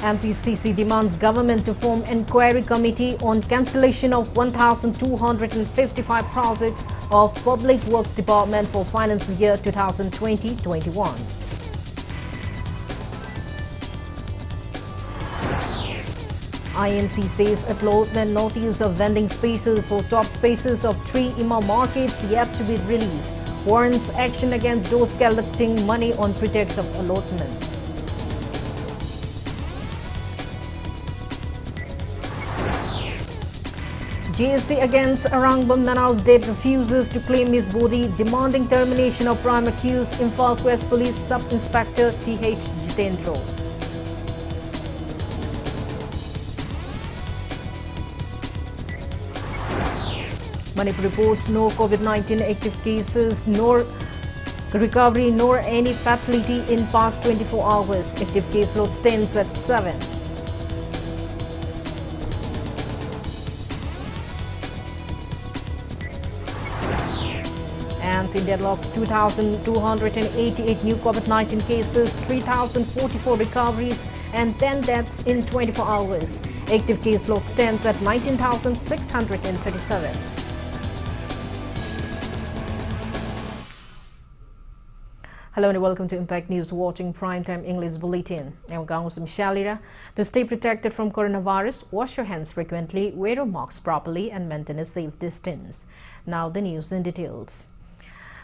MPCC demands government to form inquiry committee on cancellation of 1,255 projects of Public Works Department for financial year 2020-21. IMC says allotment notice of vending spaces for top spaces of 3 imam markets yet to be released. Warns action against those collecting money on pretext of allotment. JSC against Arangbam Nanau's dead refuses to claim his body, demanding termination of prime accused Imphal West Police Sub-Inspector T.H. Jitendro. Manipur reports no COVID-19 active cases, nor recovery, nor any fatality in past 24 hours. Active caseload stands at 7. And India logs 2,288 new COVID-19 cases, 3,044 recoveries and 10 deaths in 24 hours. Active caseload stands at 19,637. Hello and welcome to Impact News, watching Primetime English Bulletin. I'm KANGUJAM SHELLYRA. To stay protected from coronavirus, wash your hands frequently, wear your mask properly and maintain a safe distance. Now the news in details.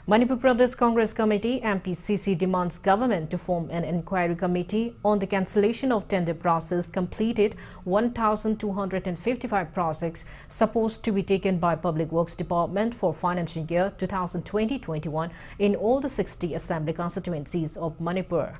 Manipur Pradesh Congress Committee MPCC demands government to form an inquiry committee on the cancellation of tender process completed 1,255 projects supposed to be taken by Public Works Department for financial year 2020-21 in all the 60 assembly constituencies of Manipur.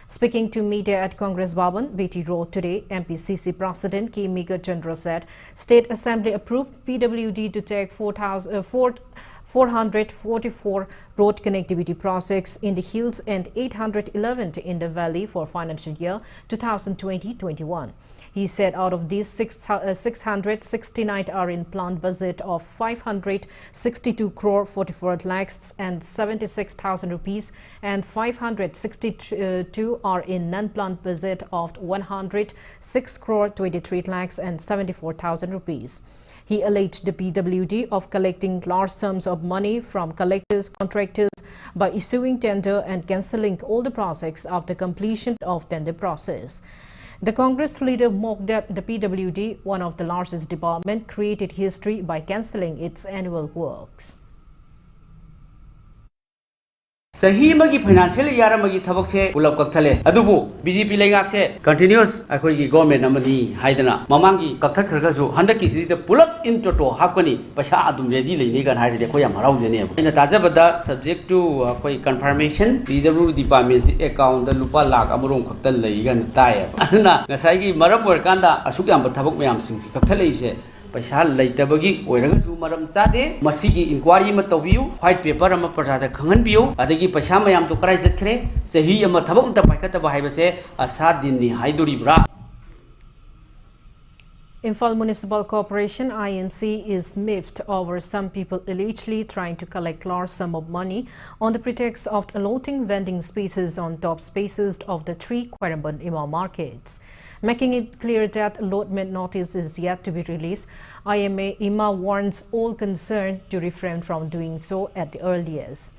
Speaking to media at Congress Bhavan, BT Road today, MPCC President K. Meghar Chandra said State Assembly approved PWD to take 444 road connectivity projects in the hills and 811 in the valley for financial year 2020-21. He said out of these 669 are in planned budget of 562 crore 44 lakhs and 76,000 rupees and 562 are in non-planned budget of 106 crore 23 lakhs and 74,000 rupees. He alleged the PWD of collecting large sums of money from collectors, contractors by issuing tender and cancelling all the projects after completion of tender process. The Congress leader mocked that the PWD, one of the largest department, created history by cancelling its annual works. Sahi magi financial yara magi thabak se ulap kakthale adubu BJP lengak se continuous akoi gi government amani haidana mamangi kakthak kharga su handak ki sidi pulap in toto hakani paisa adum ready leine gan haide ko yam harau jene ina tajabada subject to akoi confirmation PW department account da lupa lakh amrong khaktal lei gan tae aduna ngasai gi maram workanda asuk yam thabak mayam sing si kakthale se paisa leitabagi oiraga maram chade masigi inquiry ma tawbiu white paper ama prajada khangan biu adagi paisa mayam to karai jetkhre sahi ama thabak ta paikata ba haibase asa dinni haiduri bra. Imphal Municipal Corporation IMC is miffed over some people allegedly trying to collect large sum of money on the pretext of allotting vending spaces on top spaces of the 3 Quaramban Imam markets. Making it clear that allotment notice is yet to be released, IMA warns all concerned to refrain from doing so at the earliest.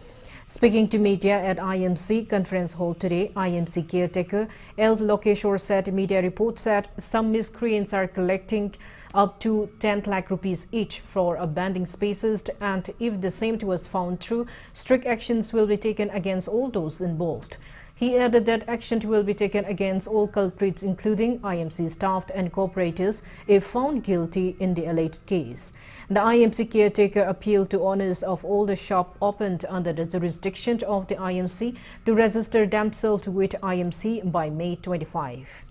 Speaking to media at IMC conference hall today, IMC caretaker L. Lokeshwar said media reports that some miscreants are collecting up to 10 lakh rupees each for abandoned spaces, and if the same was found true, strict actions will be taken against all those involved. He added that action will be taken against all culprits, including IMC staff and cooperators, if found guilty in the alleged case. The IMC caretaker appealed to owners of all the shops opened under the jurisdiction of the IMC to register themselves with IMC by May 25.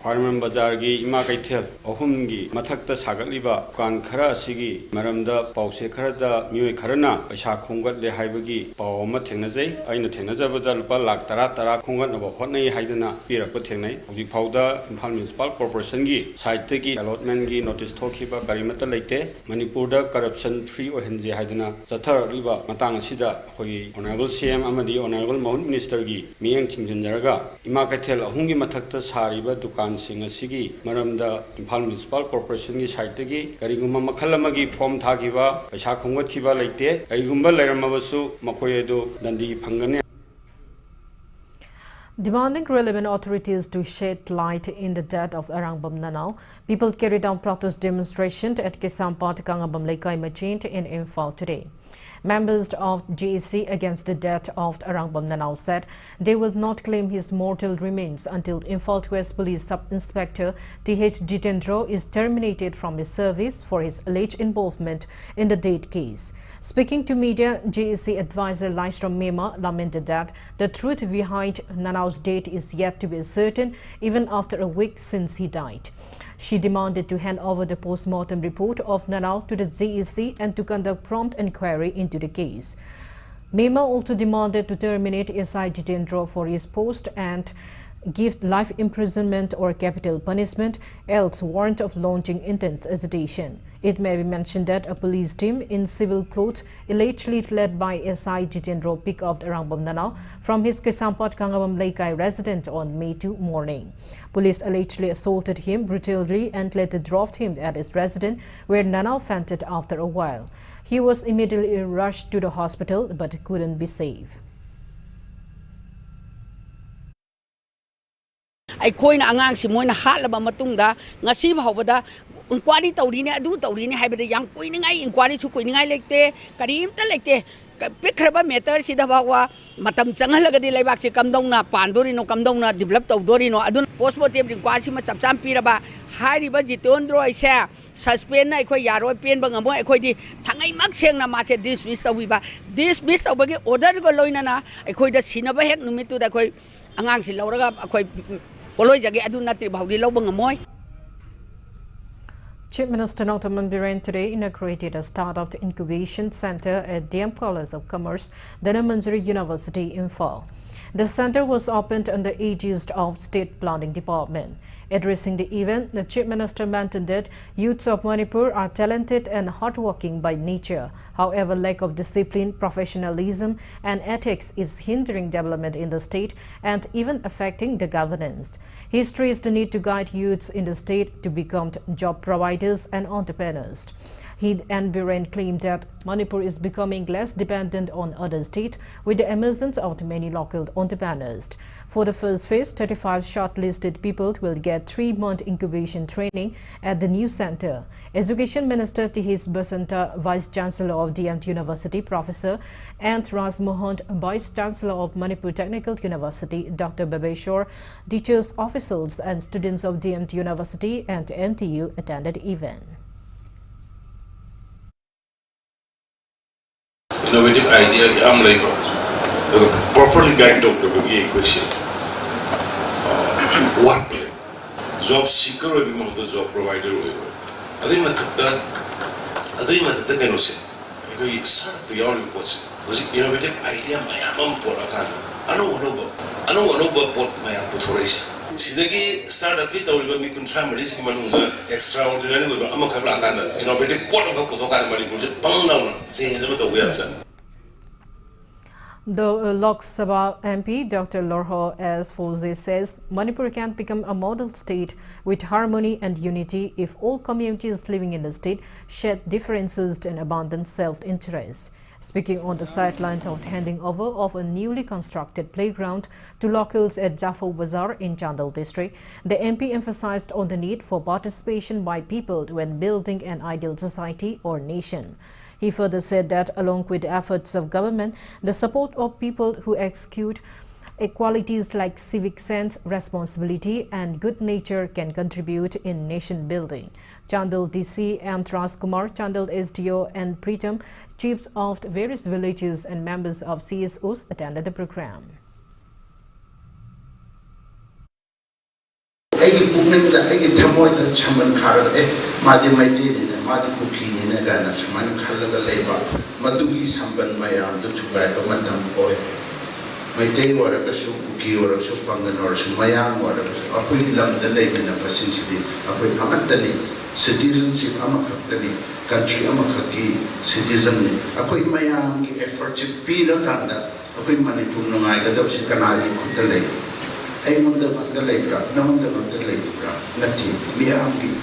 Farman Bazargi, Ima Kaitel, Ohungi, Matakta Sagaliba, Kan Kara Sigi, Maramda, Pause Karada, Mui Karana, Shakunga de Haibagi, Paoma Tenaze, Aina Tenaza Badalpa, Lak Taratara, Kunga, Hotney Haidana, Pira Putene, Uzi Powder, Impal Municipal Corporation Gi, Saiteki, Allotment Gi, Notice Tokiba, Garimata Lake, Manipur, Corruption Free or Henzi Haidana, Zatar Riba, Matang Sida, Hoi, Honorable CM Amadi, Honorable Mount Minister Gi, Miang Chimjanjaraga, Ima Kaitel, Ohungi Matakta Sariba, Dukan. Singasi, Maramda, Impal Municipal Corporation is Haitagi, Kariguma Makalamagi, Form Takiva, Shakunga Kiva Lake, Karigumba Leramasu, Makoyedo, Nandi Pangane. Demanding relevant authorities to shed light in the death of Arangbam Nanau, people carried out protest demonstration at Kesampat Kangabam Lekai Machint in Imphal today. Members of GEC against the death of Arangbam Nanau said they will not claim his mortal remains until Imphal West Police Sub-Inspector T.H. Jitendro is terminated from his service for his alleged involvement in the date case. Speaking to media, GEC advisor Lystrom Mema lamented that the truth behind Nanau's death is yet to be certain even after a week since he died. She demanded to hand over the post-mortem report of Nanau to the GEC and to conduct prompt inquiry into the case. Mema also demanded to terminate SI Jitendro for his post and give life imprisonment or capital punishment, else warrant of launching intense agitation. It may be mentioned that a police team in civil clothes, allegedly led by SI Jitendro, picked up Arangbam Nanau from his Kesampat Kangabam Lekai residence on May 2 morning. Police allegedly assaulted him brutally and later dropped him at his residence, where Nanau fainted after a while. He was immediately rushed to the hospital but couldn't be saved. ꯑꯩꯈꯣꯏꯅ ꯑꯉꯥꯡꯁꯤ ꯃꯣꯏꯅ ꯍꯥꯠꯂꯕ ꯃꯇꯨꯡꯗ ꯉꯁꯤ ꯐꯥꯎꯕꯗ enquiry ꯇꯧꯔꯤꯅꯦ ꯑꯗꯨ ꯇꯧꯔꯤꯅꯦ ꯍꯥꯏꯕꯗ ꯌꯥꯝ ꯀꯨꯏꯅꯤꯡꯉꯥꯏ ꯏꯟꯀ꯭ꯋꯥꯔꯤꯁꯨ ꯀꯨꯏꯅꯤꯡꯉꯥꯏ ꯂꯩꯇꯦ ꯀꯔꯤꯝꯇ ꯂꯩꯇꯦ ꯄꯤꯛꯈ꯭ꯔꯕ ꯃꯦꯇꯔꯁꯤꯗ ꯐꯥꯎꯕ ꯃꯇꯝ ꯆꯪꯍꯜꯂꯒꯗꯤ ꯂꯩꯕꯥꯛꯁꯤ ꯀꯝꯗꯧꯅ ꯄꯥꯟꯗꯣꯔꯤꯅꯣ ꯀꯝꯗꯧꯅ ꯗꯤꯕꯦꯂꯞ ꯇꯧꯗꯣꯔꯤꯅꯣ ꯑꯗꯨꯅ ꯄꯣꯁꯠꯃꯣꯔꯇꯦꯝ ꯏꯟꯀ꯭ꯋꯥꯔꯤꯁꯤꯃ ꯆꯞ ꯆꯥꯅ ꯄꯤꯔꯕ ꯍꯥꯏꯔꯤꯕ ꯖꯤꯇꯦꯟꯗ꯭ꯔꯣ ꯑꯩꯁꯦ ꯁꯁꯄꯦꯟꯅ ꯑꯩꯈꯣꯏ ꯌꯥꯔꯣꯏ ꯄꯦꯟꯕ ꯉꯝꯃꯣꯏ ꯑꯩꯈꯣꯏꯗꯤ ꯊꯥꯡꯉꯩꯃꯛ ꯁꯦꯡꯅ ꯃꯥꯁꯦ ꯗꯤꯁꯃꯤꯁ ꯇꯧꯕꯤꯕ ꯗꯤꯁꯃꯤꯁ ꯇꯧꯕꯒꯤ ꯑꯣꯔꯗꯔꯒ ꯂꯣꯏꯅꯅ ꯑꯩꯈꯣꯏꯗ ꯁꯤꯅꯕ ꯍꯦꯛ ꯅꯨꯃꯤꯠꯇꯨꯗ ꯑꯩꯈꯣই ꯑꯉꯥꯡꯁꯤ ꯂꯧꯔꯒ ꯑꯩꯈꯣꯏ Chief Minister Nautaman Biren today inaugurated a start-up incubation center at DM College of Commerce, Dhanmanjari University, Imphal. The center was opened under the aegis of State Planning Department. Addressing the event, the Chief Minister mentioned that youths of Manipur are talented and hardworking by nature. However, lack of discipline, professionalism, and ethics is hindering development in the state and even affecting the governance. He stressed the need to guide youths in the state to become job providers and entrepreneurs. He and Biren claimed that Manipur is becoming less dependent on other states with the emergence of many local entrepreneurs. For the first phase, 35 shortlisted people will get 3-month incubation training at the new center. Education Minister T.H. Basanta, Vice Chancellor of DMT University, Professor and Ras Mohand, Vice Chancellor of Manipur Technical University, Dr. Babeshwar, teachers, officials and students of DMT University and MTU attended the event. Innovative idea yam lay properly guide doctor bagi question work play job seeker or the job provider adi mathakta kano se koi sar to yaw ri poch was innovative idea mayam pora kan ano pot mayam puthoris sidagi startup ki tawriba mi kun thamari si manunga extraordinary go ama khabla kan innovative pot ka puthokan mani pur pangna se jama to we The Lok Sabha MP Dr. Lorho S. Fauzi says Manipur can become a model state with harmony and unity if all communities living in the state share differences and abundant self-interest. Speaking on the sideline of the handing over of a newly constructed playground to locals at Jaffa Bazaar in Chandal district, the MP emphasized on the need for participation by people when building an ideal society or nation. He further said that along with the efforts of government, the support of people who execute qualities like civic sense, responsibility and good nature can contribute in nation building. Chandal DC M. Kumar, Chandal SDO and Pritam, chiefs of various villages and members of CSOs attended the program. ꯑꯩꯒꯤ ꯄꯨꯛꯅꯤꯡꯗ ꯑꯩꯒꯤ ꯊꯃꯣꯏꯗ ꯁꯝꯕꯟ ꯈꯥꯔꯒ ꯃꯥꯗꯤ ꯃꯩꯇꯩꯅꯤꯅ ꯃꯥꯗꯤ ꯀꯨꯀꯤꯅꯤꯅ ꯀꯥꯏꯅ ꯁꯨꯃꯥꯏꯅ ꯈꯜꯂꯒ ꯂꯩꯕ ꯃꯗꯨꯒꯤ ꯁꯝꯕꯟ ꯃꯌꯥꯝꯗꯨ ꯊꯨꯒꯥꯏꯕ ꯃꯇꯝ ꯑꯣꯏ ꯃꯩꯇꯩ ꯑꯣꯏꯔꯒꯁꯨ ꯀꯨꯀꯤ ꯑꯣꯏꯔꯒꯁꯨ ꯄꯥꯡꯒꯟ ꯑꯣꯏꯔꯁꯨ ꯃꯌꯥꯡ ꯑꯣꯏꯔꯒꯁꯨ ꯑꯩꯈꯣꯏꯒꯤ ꯂꯝꯗ ꯂꯩꯃꯤꯟꯅꯕꯁꯤꯡꯁꯤꯗꯤ ꯑꯩꯈꯣꯏ ꯑꯃꯠꯇꯅꯤ ꯁꯤꯇꯤꯖꯟꯁꯤꯞ ꯑꯃꯈꯛꯇꯅꯤ country amakaki citizen ni akoi mayam ki effort chi pira kanda akoi Manipur nungai ga dab si kanali khutta lei ai munda khutta lei pra namunda khutta lei pra nati miyam ki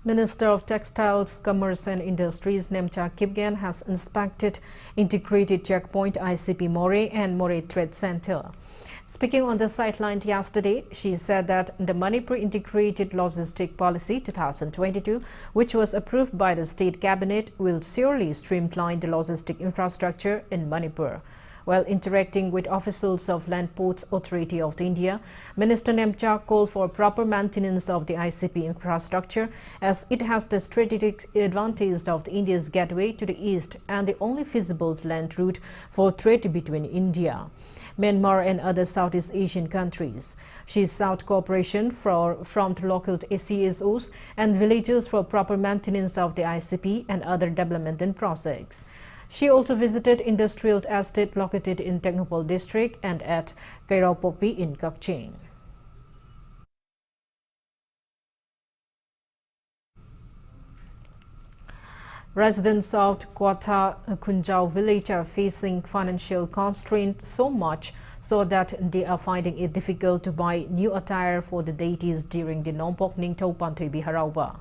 Minister of Textiles, Commerce and Industries Nemcha Kipgen has inspected Integrated Checkpoint ICP More and More Trade Center. Speaking on the sideline yesterday, she said that the Manipur Integrated Logistic Policy 2022, which was approved by the State Cabinet, will surely streamline the logistic infrastructure in Manipur. While interacting with officials of Land Ports Authority of India, Minister Nemcha called for proper maintenance of the ICP infrastructure as it has the strategic advantage of India's gateway to the east and the only feasible land route for trade between India, Myanmar and other Southeast Asian countries. She sought cooperation from the local CSOs and villages for proper maintenance of the ICP and other development projects. She also visited industrial estate located in Technopole district and at Kairapopi in Kakching. Residents of KANGUJAM village are facing financial constraints so much so that they are finding it difficult to buy new attire for the deities during the Nompok Ningtho Panthoibi Harauba.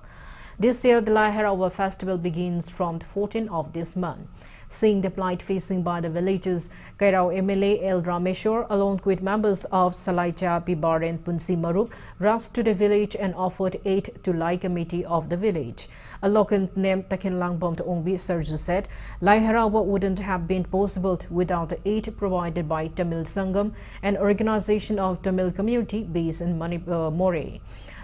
This year, the Lai Harauba festival begins from the 14th of this month. Seeing the plight facing by the villagers, Kairao MLA L. Rameshwar, along with members of SHELLYRA, Bibar and Punsi Marup, rushed to the village and offered aid to Lai committee of the village. A local named Takinlang Bomtaongbi Serju said, Lai Harauba wouldn't have been possible without the aid provided by Tamil Sangam, an organization of Tamil community based in More.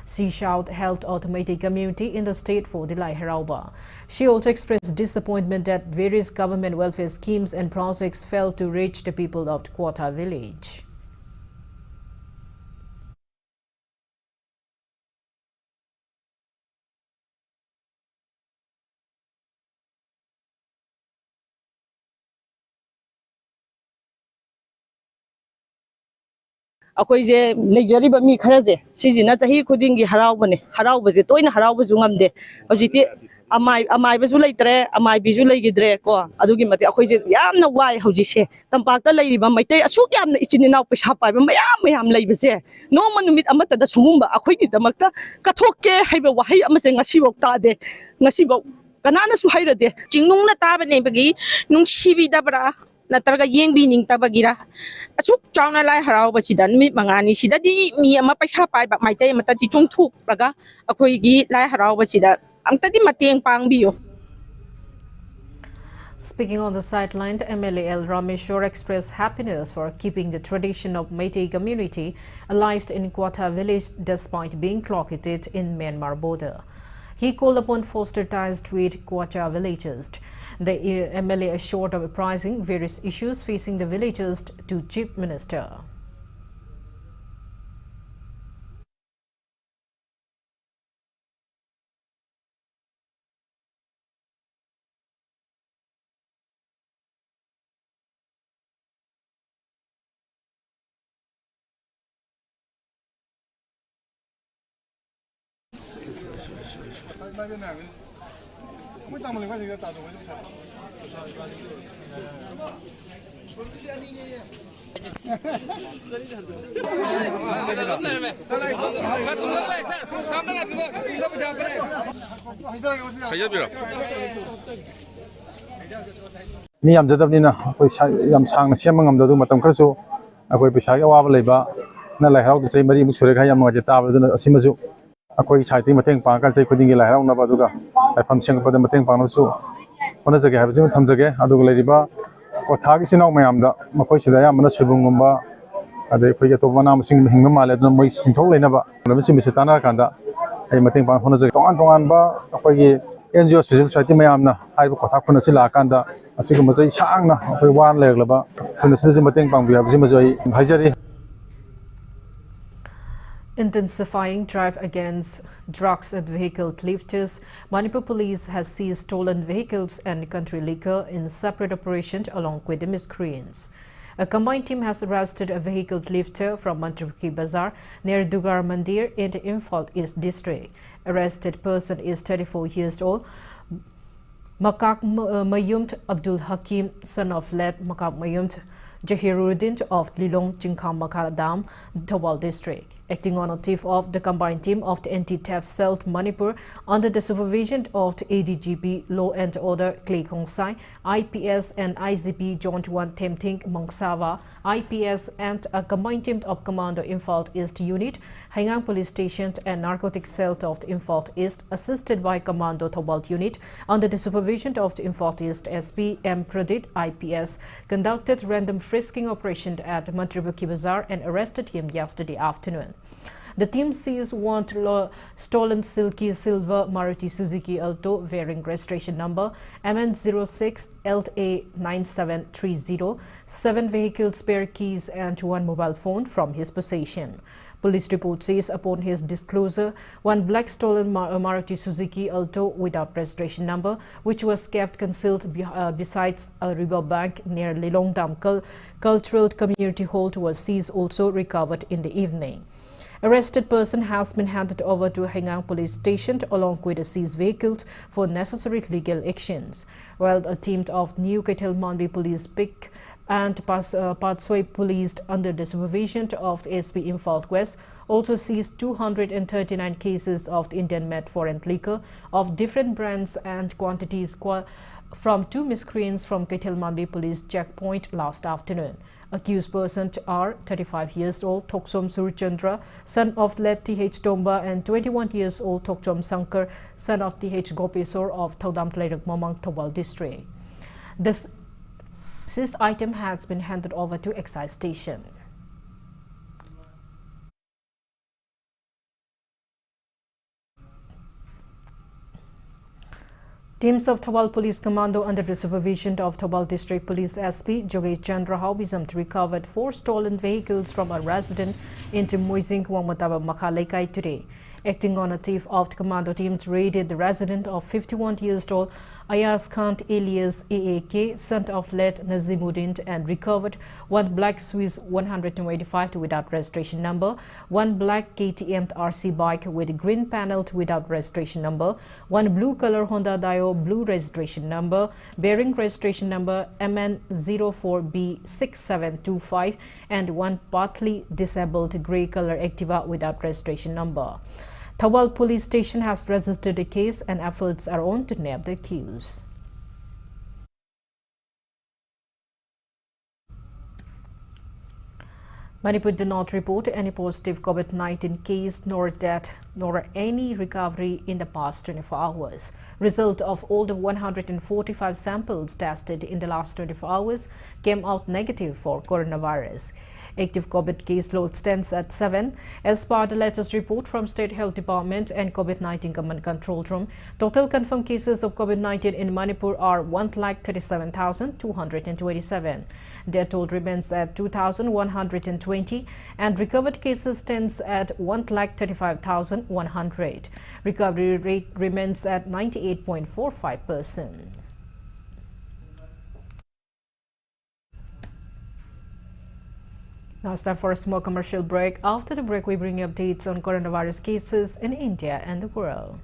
She showed health automated community in the state for the Lai Harauba. She also expressed disappointment that various government welfare schemes and projects failed to reach the people of the Quota village. अकोइजे लेजरीब मी खरजे सिजिना चाही खुदिंगी हराउबने हराउबजे तोइना हराउबजु ngamde हजिति अमाइबजु लेतरे अमाइबिजु लेगिद्रे को अदुगी मते अकोइजे यामना वाइ हजिसे तंपाक्ता लेरिबा मैतै असुक यामना इचिनिनाउ पैसा पाइबा मयाम लेबसे नोमा नुमित अमतदा सुमुंबा अकोइगी दमक्ता कथोके हाइबा वाहै अमसे ngasiबौ तादे ngasiबौ कनानासु हाइरदे चिंगनुंगना ताबने बगी नुंसिबिदाबरा नतरगा येंबी निंगताबगिरा अचुक चावना लाइ हराउबसिदा नुमित मंगानी सिदादि मी अमा पैसा पाइबा माइतै मतति चोंथुकलगा अखोइगी लाइ हराउबसिदा अंगतदि mateeng pangbiyo. Speaking on the sideline, MLA L. Rameshwar expressed happiness for keeping the tradition of Meitei community alive in Quota village despite being located in Myanmar border. He called upon foster ties with Quota villagers. The MLA assured of apprising various issues facing the villagers to Chief Minister. Ni am jadabnina koi yam sang siam ngamdadu matam kharsu akoi paisa ga waba leiba na lai harau chei mari muk sure kha yam ngaje tabaduna asimaju akoi saiti mateng pangkal chei khudingi lai harau na baduga aifam sing pada mateng pangnu chu ona jage habju thamjage aduga leiriba kothagi sinau mayamda makoi sida yamna subungumba ade khoi to bana masing hingma male dun moi sinthok leinaba masi misi tanar kanda ai mateng pang hona jage tongan ba akoi gi NGO civil society mayamna haiba kotha khuna sila kanda asigu majai sangna akoi wan leglaba khuna sida mateng pang bi habji majai haijari. Intensifying drive against drugs and vehicle thiefters, Manipur police has seized stolen vehicles and country liquor in separate operations along with the miscreants. A combined team has arrested a vehicle thiefer from Manipuri Bazaar near Dugar Mandir in the Imphal East district. Arrested person is 34 years old. Makak Mayumt Abdul Hakim, son of late Makak Mayumt Jahiruddin of Lilong Jingkham Makadam, Thawal district. Acting on a tip of the combined team of the anti-theft cell Manipur under the supervision of the ADGP Law and Order Clay Kongsai, IPS and ICP Joint 1 Temting Mangsawa, IPS and a combined team of Commando Imphal East Unit, Hangang Police Station and Narcotic Cell of the Imphal East, assisted by Commando Thawal Unit under the supervision of the Imphal East SP M Pradit IPS, conducted random frisking operation at Manipuri Bazaar and arrested him yesterday afternoon. The team seized one stolen silky silver Maruti Suzuki Alto bearing registration number MN06LA9730, 7 vehicle spare keys and 1 mobile phone from his possession. Police report says upon his disclosure, 1 black stolen Maruti Suzuki Alto without registration number, which was kept concealed besides a riverbank near Lilongdam Cultural Community Hall, was seized, also recovered in the evening. Arrested person has been handed over to Hangang Police Station along with the seized vehicles for necessary legal actions, while a team of New Kaitel Manbi Police PIC and Patsway Police under the supervision of the SP Imphal West also seized 239 cases of Indian-made foreign liquor of different brands and quantities from 2 miscreants from Kaitel Manbi Police checkpoint last afternoon. Accused persons are 35 years old Thoksom Surchandra, son of late T.H. Tomba, and 21 years old Thoksom Sankar, son of T.H. Gopesor of Thaudam Tlairuk Mamang Thawal district. This seized item has been handed over to excise station. Teams of Thawal Police Commando under the supervision of Thawal District Police SP Jogesh Chandra Haubizam recovered 4 stolen vehicles from a resident in Muizing Wangmataba Makhalaikai today. Acting on a tip of the commando teams raided the resident of 51 years old Ayaz Khan alias AAK, son of late Nazimuddin, and recovered 1 black Swiss 125 without registration number, 1 black KTM RC bike with green panel without registration number, 1 blue color Honda Dio blue registration number bearing registration number MN04B6725, and 1 partly disabled grey color Activa without registration number. Thawal Police Station has registered a case and efforts are on to nab the accused. Manipur did not report any positive COVID-19 case nor death nor any recovery in the past 24 hours. Result of all the 145 samples tested in the last 24 hours came out negative for coronavirus. Active COVID caseload stands at 7. As per the latest report from State Health Department and COVID-19 Command Control Room, total confirmed cases of COVID-19 in Manipur are 137,227. Death toll remains at 2,120 and recovered cases stands at 135,100. Recovery rate remains at 98.45%. Now it's time for a small commercial break. After the break, we bring you updates on coronavirus cases in India and the world.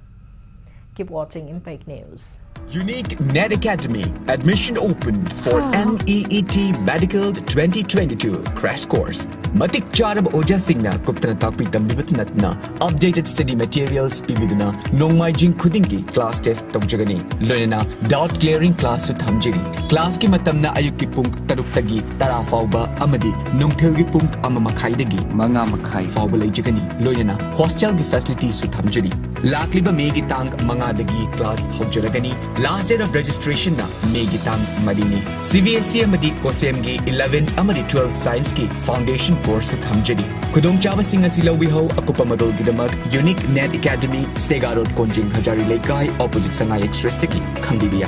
Keep watching Impact News. Unique Net Academy. Admission open for NEET Medical 2022 crash course. Matik Charab Oja Singna Kuptana Takpi Tambibat Natna. Updated study materials Pibiduna. Nongmai Jing Kudingi class test Tokjagani. Learnena doubt clearing class to Tamjiri. Class ki matamna ayuki punk Taruktagi Tarafauba Amadi. Nungtilgi punk Amamakaidagi. Manga Makai Fauba Jagani. Learnena hostel ki facilities to Tamjiri. Lakliba Megi Tang Mangadagi class Hojagani. Last year of registration na Megi Tang Madini. CVSC Amadi Kosemgi 11th Amadi 12th Science ki Foundation course Thamjari. Kudong Chava Singa Silawiho Akupamadol Gidamak Unique Net Academy Sega Road Konjing Hajari Lekai opposite Sangai Express Tiki Kandibia.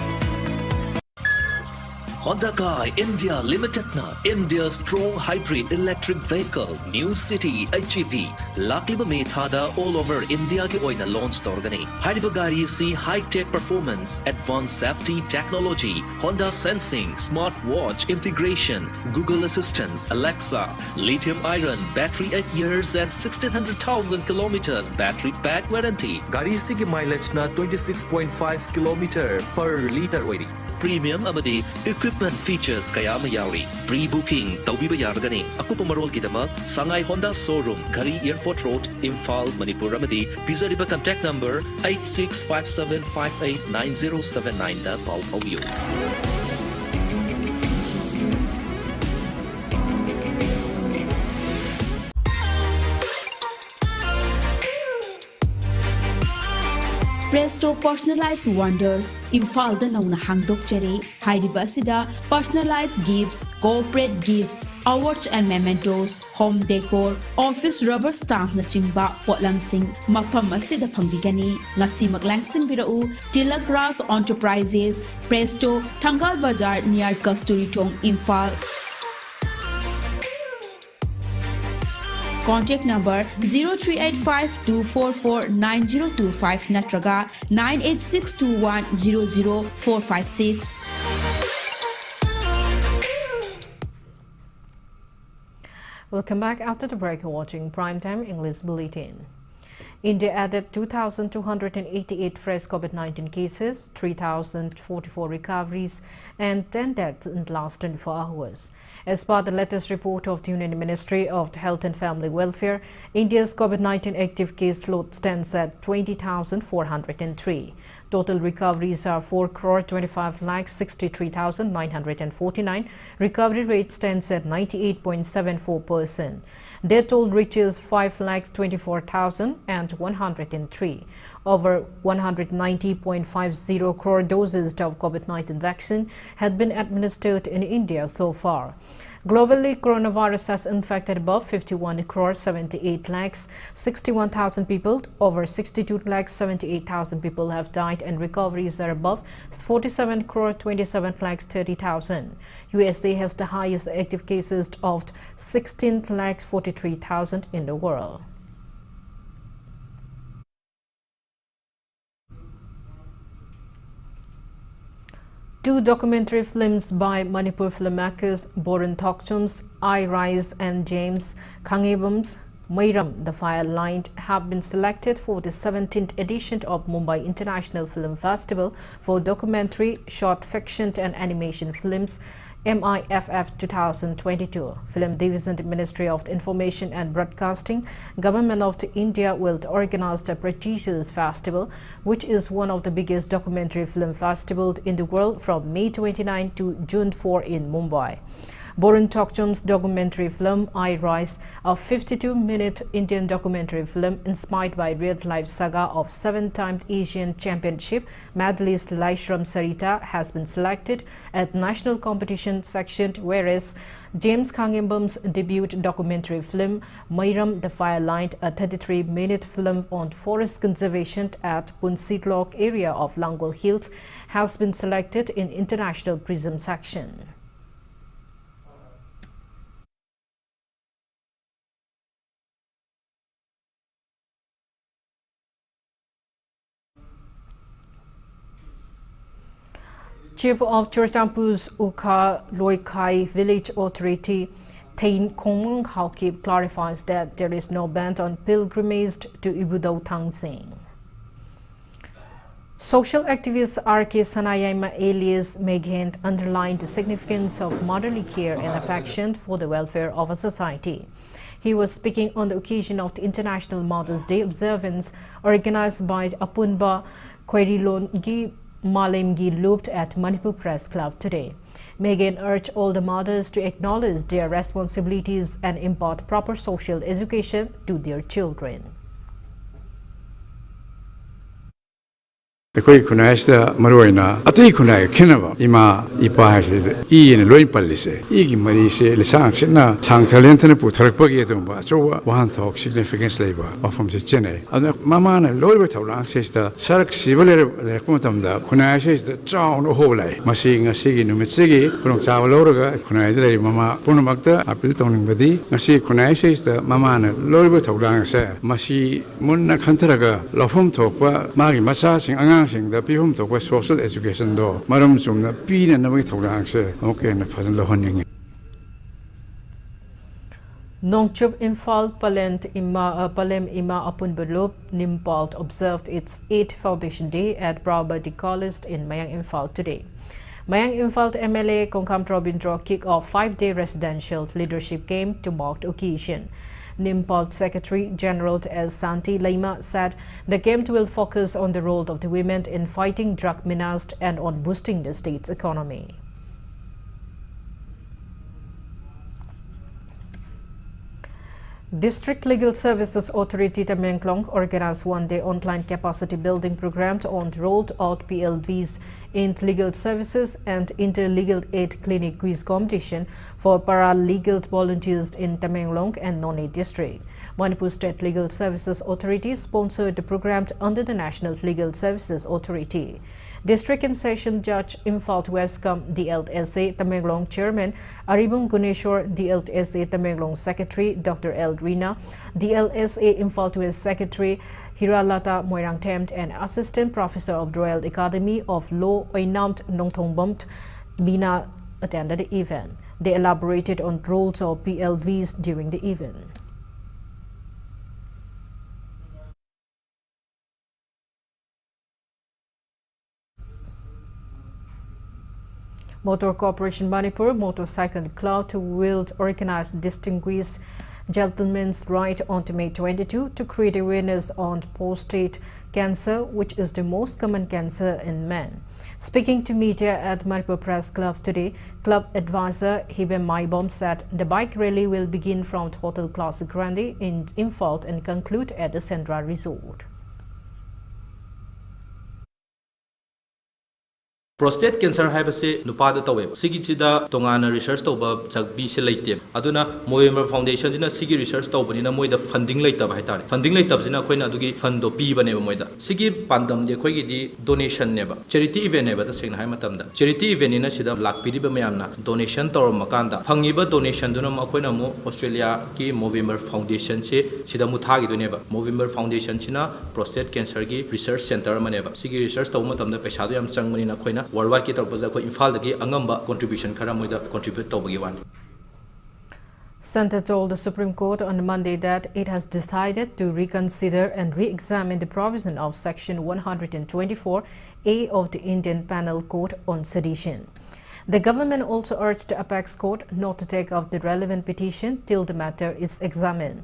Honda Kai India Limited na India's strong hybrid electric vehicle New City HEV Lakiba Methada all over India ki oina launch torgani. Hariba gari si high-tech performance, advanced safety technology, Honda sensing, smart watch integration, Google Assistance, Alexa, lithium iron battery 8 years and 1600,000 kilometers battery pack warranty. Gari si ki mileage na 26.5 km per liter oiri. Premium amadi equipment features kaya mayawi. Pre-booking taubiba yargani. Akupa marol gidamak Sangay Honda Showroom, Gari Airport Road, Imphal, Manipur amadi. Pizariba contact number 8657589079 da pau pauyo. Presto Personalized Wonders, Imphal nauna hangdok jere, Hairiba sida personalized gifts, corporate gifts, awards and mementos, home decor, office rubber stamp na chingba potlam sing mafam asida phangbigani ngasi maglangsing birau Tilak Grass Enterprises, Presto, Thangal Bazar near Kasturi Thong, Imphal. Contact number 0385-244-9025 natraga 98621-00456. Welcome back after the break. You're watching Primetime English Bulletin. India added 2,288 fresh COVID-19 cases, 3,044 recoveries, and 10 deaths in the last 24 hours. As per the latest report of the Union Ministry of Health and Family Welfare, India's COVID-19 active case load stands at 20,403. Total recoveries are 4,25,63,949. Recovery rate stands at 98.74%. Death toll reaches 5,24,103. Over 190.50 crore doses of COVID-19 vaccine had been administered in India so far. Globally, coronavirus has infected above 51 crore 78 lakhs 61,000 people. Over 62 lakhs 78,000 people have died, and recoveries are above 47 crore 27 lakhs 30,000. USA has the highest active cases of 16 lakhs 43,000 in the world. Two documentary films by Manipur filmmakers Boran Thokchum's I Rise and James Kangibum's Mairam, The Fire Line have been selected for the 17th edition of Mumbai International Film Festival for documentary, short fiction and animation films MIFF 2022. Film Division, Ministry of Information and Broadcasting, Government of India will organize the prestigious festival, which is one of the biggest documentary film festivals in the world, from May 29 to June 4 in Mumbai. Boran Thokchum's documentary film I Rise, a 52-minute Indian documentary film inspired by real-life saga of 7-time Asian Championship medalist Laishram Sarita, has been selected at National Competition section, whereas James Kangimbum's debut documentary film Mairam, The Fire Line, a 33-minute film on forest conservation at Punsitlok area of Langol Hills, has been selected in International Prism section. Chief of Churchampur's Ukha Loikai Village Authority, Tain Kong Haukip, clarifies that there is no ban on pilgrimage to Ibudau Tangsing. Social activist R.K. Sanayama alias Meghent underlined the significance of motherly care and affection for the welfare of a society. He was speaking on the occasion of the International Mother's Day observance organized by Apunba Kwerilongi Malemgi looped at Manipur Press Club today. Megan urged all the mothers to acknowledge their responsibilities and impart proper social education to their children. Koi kunai sta maroina atui kunai khenaba ima ipa haise I in loin palise igi mari se le sang na sang talent na putharak pa ge dum ba so one thok significance labor from se chene mama na loi ba tholang se sta sarak sibale le ko tam da kunai se sta chaw no ho lai masi nga sigi numit sigi kunong chaw lo ga kunai de mama punamak ta apil tong badi ngasi kunai se sta mama na loi ba tholang se masi mun na khantara lofom thok pa magi masa sing the people to social education do marum chumna pina na mai thorang se okay na phazan lo honing Nongchup Imphal Palem Ima Apun Belup Nimpalt observed its 8th Foundation Day at Brabati College in Mayang Imphal today. Mayang Imphal MLA Kongkam Trobindro kicked off 5-day residential leadership game to mark the occasion. Nimpalt Secretary General S. Santi Lima said the game will focus on the role of the women in fighting drug menace and on boosting the state's economy. District Legal Services Authority Tamenglong organized one-day online capacity building program on rolled out PLVs in legal services and inter-legal aid clinic quiz competition for paralegal volunteers in Tamenglong and Nonne district. Manipur State Legal Services Authority sponsored the program under the National Legal Services Authority. District and Session Judge Imphal West DLSA Tamenglong Chairman Aribung Guneshwar, DLSA Tamenglong Secretary Dr. L. Rina, DLSA Imphal West Secretary Hiralata Moirangtemt and Assistant Professor of Royal Academy of Law Oinamt Nongthongbomt Bina attended the event. They elaborated on roles of PLVs during the event. Motor Corporation Manipur Motorcycle Club will organize distinguished gentlemen's right on May 22 to create awareness on prostate cancer, which is the most common cancer in men. Speaking to media at Manipur Press Club today, club advisor Hibem Maibom said the bike rally will begin from Hotel Classic Grande in Imphal and conclude at the Sendra Resort. Prostate cancer haibase nupada tawe sigi chida tongana research toba jagbi se leite aduna Movember Foundation jina sigi research tobani na moida funding leita ba haitare funding leita jina khoina adugi fund do pi bane moida sigi pandam de khoi gi di donation neba charity event neba ta singna hai matam da charity event ina sida lakpiri ba mayamna donation tor makanda phangi ba donation duna ma khoina mo Australia ki Movember Foundation se sida mu thagi do neba Movember Foundation china prostate cancer gi research center maneba sigi research tob matam da paisa do yam changmani na khoina worldwide ki tarpaza ko Imphal dagi angamba contribution khara moida contribute tobagi wan. Center told the Supreme Court on Monday that it has decided to reconsider and re-examine the provision of Section 124A of the Indian Penal Code on sedition. The government also urged the Apex Court not to take up the relevant petition till the matter is examined.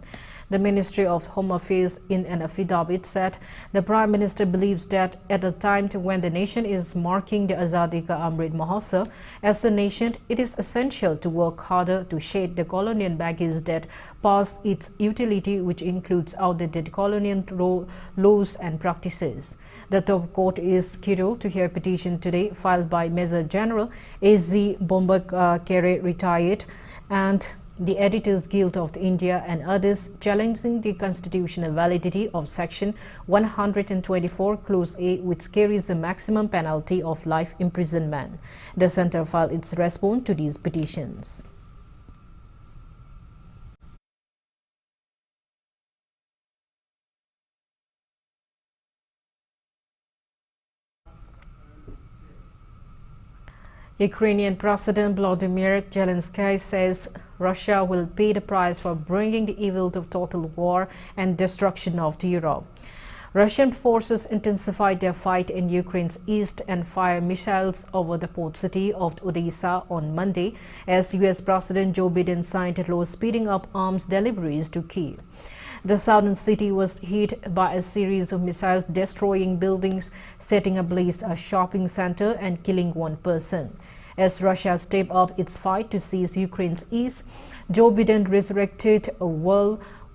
The Ministry of Home Affairs in an affidavit said the Prime Minister believes that at a time when the nation is marking the Azadi Ka Amrit Mahotsav, as a nation, it is essential to work harder to shed the colonial baggage that past its utility, which includes outdated colonial laws and practices. The top court is scheduled to hear petition today filed by Major General A.Z. Bombak Kere, retired, and the Editors Guild of India and others, challenging the constitutional validity of Section 124 Clause A, which carries a maximum penalty of life imprisonment. The Centre filed its response to these petitions. Ukrainian President Volodymyr Zelensky says Russia will pay the price for bringing the evil of total war and destruction of Europe. Russian forces intensified their fight in Ukraine's east and fired missiles over the port city of Odessa on Monday as US President Joe Biden signed a law speeding up arms deliveries to Kyiv. The southern city was hit by a series of missiles, destroying buildings, setting ablaze a shopping center and killing one person. As Russia stepped up its fight to seize Ukraine's east, Joe Biden resurrected a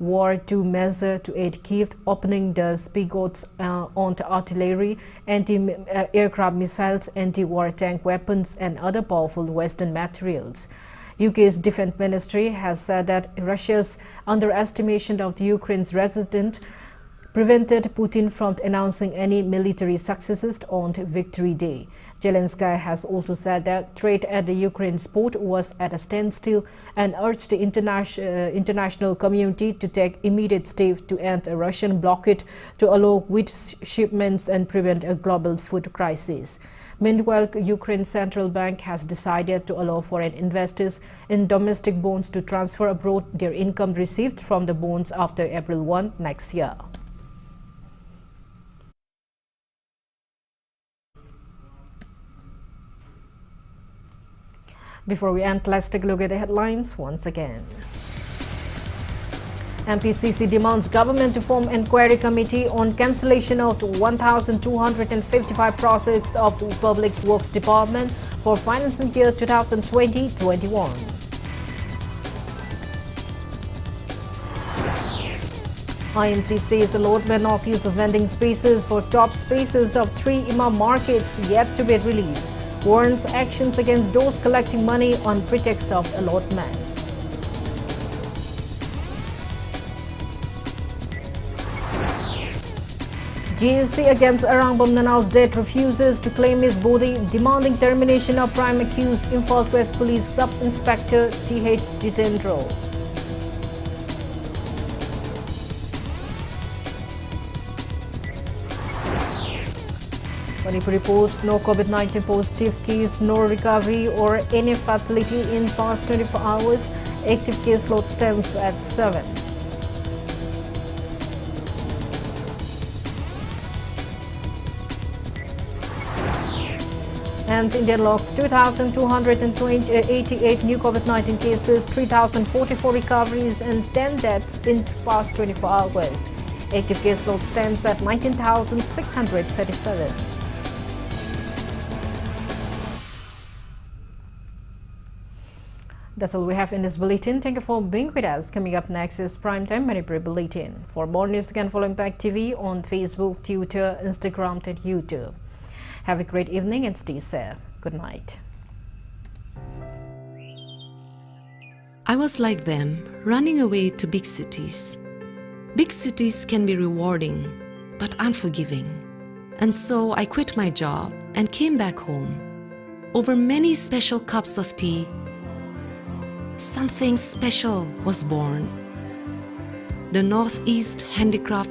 War 2 measure to aid Kyiv, opening the spigots onto artillery, anti-aircraft missiles, anti-war tank weapons and other powerful Western materials. UK's Defense Ministry has said that Russia's underestimation of the Ukraine's resistance prevented Putin from announcing any military successes on Victory Day. Zelensky has also said that trade at the Ukraine's port was at a standstill and urged the international community to take immediate steps to end a Russian blockade to allow wheat shipments and prevent a global food crisis. Meanwhile, Ukraine's central bank has decided to allow foreign investors in domestic bonds to transfer abroad their income received from the bonds after April 1 next year. Before we end, let's take a look at the headlines once again. MPCC demands government to form inquiry committee on cancellation of 1,255 projects of the Public Works Department for financial year 2020-21. IMC says allotment notice of vending spaces for top spaces of 3 imam markets yet to be released. Warns actions against those collecting money on pretext of allotment. GSC against Arang Bomnanau's death refuses to claim his body, demanding termination of prime accused Imphal West Police Sub-Inspector T.H. Jitendro. Manipuri post no COVID-19 positive case, no recovery or any fatality in past 24 hours. Active case load stands at 7. And India logs 2,288 new COVID-19 cases, 3,044 recoveries and 10 deaths in past 24 hours. Active case load stands at 19,637. That's all we have in this bulletin. Thank you for being with us. Coming up next is Primetime Manipuri Bulletin. For more news, you can follow Impact TV on Facebook, Twitter, Instagram, and YouTube. Have a great evening and stay safe. Good night. I was like them, running away to big cities. Big cities can be rewarding, but unforgiving. And so I quit my job and came back home. Over many special cups of tea, something special was born. The Northeast Handicraft